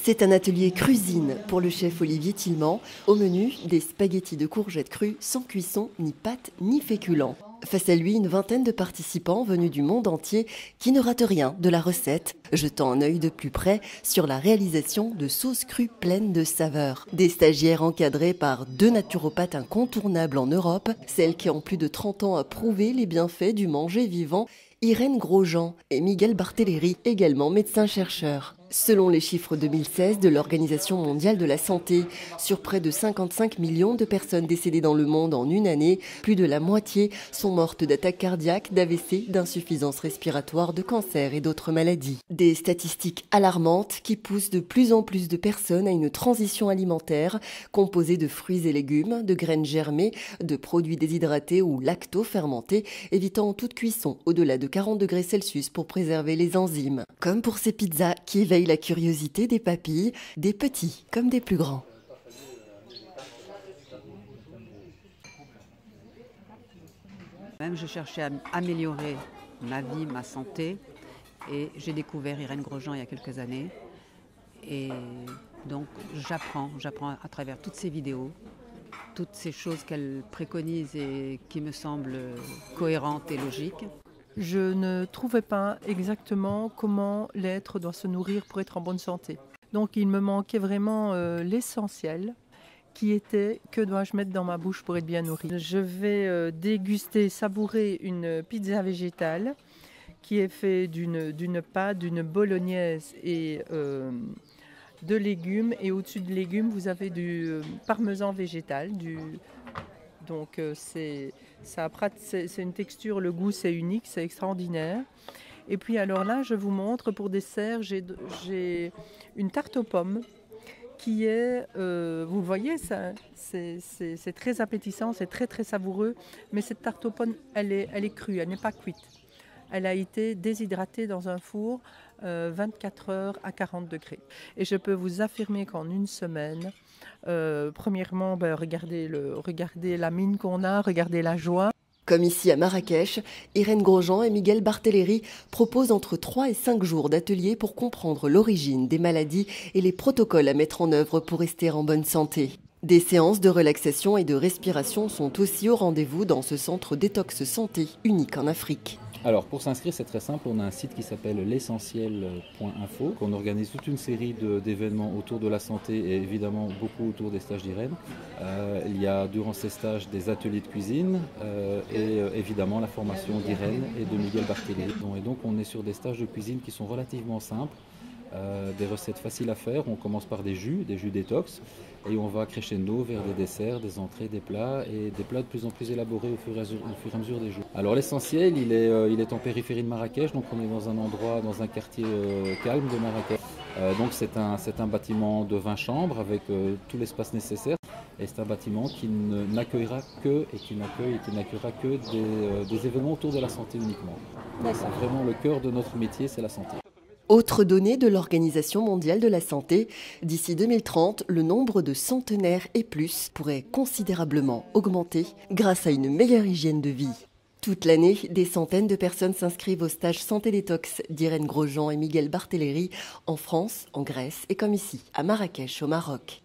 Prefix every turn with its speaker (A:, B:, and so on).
A: C'est un atelier cuisine pour le chef Olivier Tillement. Au menu, des spaghettis de courgettes crues sans cuisson, ni pâte, ni féculents. Face à lui, une vingtaine de participants venus du monde entier qui ne ratent rien de la recette, jetant un œil de plus près sur la réalisation de sauces crues pleines de saveurs. Des stagiaires encadrés par deux naturopathes incontournables en Europe, celles qui ont plus de 30 ans à prouver les bienfaits du manger vivant, Irène Grosjean et Miguel Barthéléry, également médecins-chercheurs. Selon les chiffres 2016 de l'Organisation mondiale de la santé, sur près de 55 millions de personnes décédées dans le monde en une année, plus de la moitié sont mortes d'attaques cardiaques, d'AVC, d'insuffisance respiratoire, de cancer et d'autres maladies. Des statistiques alarmantes qui poussent de plus en plus de personnes à une transition alimentaire composée de fruits et légumes, de graines germées, de produits déshydratés ou lacto-fermentés, évitant toute cuisson au-delà de 40 degrés Celsius pour préserver les enzymes. Comme pour ces pizzas qui éveillent la curiosité des papilles, des petits comme des plus grands.
B: Même je cherchais à améliorer ma vie, ma santé, et j'ai découvert Irène Grosjean il y a quelques années. Et donc j'apprends à travers toutes ces vidéos, toutes ces choses qu'elle préconise et qui me semblent cohérentes et logiques.
C: Je ne trouvais pas exactement comment l'être doit se nourrir pour être en bonne santé. Donc il me manquait vraiment l'essentiel, qui était que dois-je mettre dans ma bouche pour être bien nourri. Je vais déguster, savourer une pizza végétale qui est faite d'une pâte, d'une bolognaise et de légumes. Et au-dessus de légumes, vous avez du parmesan végétal, donc c'est une texture, le goût c'est unique, c'est extraordinaire. Et puis alors là, je vous montre pour dessert, j'ai une tarte aux pommes qui est, vous voyez, c'est très appétissant, c'est très très savoureux. Mais cette tarte aux pommes, elle est crue, elle n'est pas cuite. Elle a été déshydratée dans un four 24 heures à 40 degrés. Et je peux vous affirmer qu'en une semaine, premièrement, regardez la mine qu'on a, regardez la joie.
A: Comme ici à Marrakech, Irène Grosjean et Miguel Barthéléry proposent entre 3 et 5 jours d'ateliers pour comprendre l'origine des maladies et les protocoles à mettre en œuvre pour rester en bonne santé. Des séances de relaxation et de respiration sont aussi au rendez-vous dans ce centre détox santé unique en Afrique.
D: Alors pour s'inscrire, c'est très simple, on a un site qui s'appelle l'essentiel.info. On organise toute une série d'événements autour de la santé et évidemment beaucoup autour des stages d'Irène. Il y a durant ces stages des ateliers de cuisine et évidemment la formation d'Irène et de Miguel Barthéléry. Et donc on est sur des stages de cuisine qui sont relativement simples. Des recettes faciles à faire, on commence par des jus détox et on va crescendo vers des desserts, des entrées, des plats et des plats de plus en plus élaborés au fur et à mesure des jours. Alors l'essentiel, il est en périphérie de Marrakech, donc on est dans un endroit, dans un quartier calme de Marrakech. Donc c'est un bâtiment de 20 chambres avec tout l'espace nécessaire et c'est un bâtiment qui n'accueillera que et qui n'accueillera que des événements autour de la santé uniquement. Donc c'est vraiment le cœur de notre métier, c'est la santé.
A: Autre donnée de l'Organisation mondiale de la santé, d'ici 2030, le nombre de centenaires et plus pourrait considérablement augmenter grâce à une meilleure hygiène de vie. Toute l'année, des centaines de personnes s'inscrivent au stage Santé Détox d'Irène Grosjean et Miguel Barthéléry en France, en Grèce et comme ici, à Marrakech au Maroc.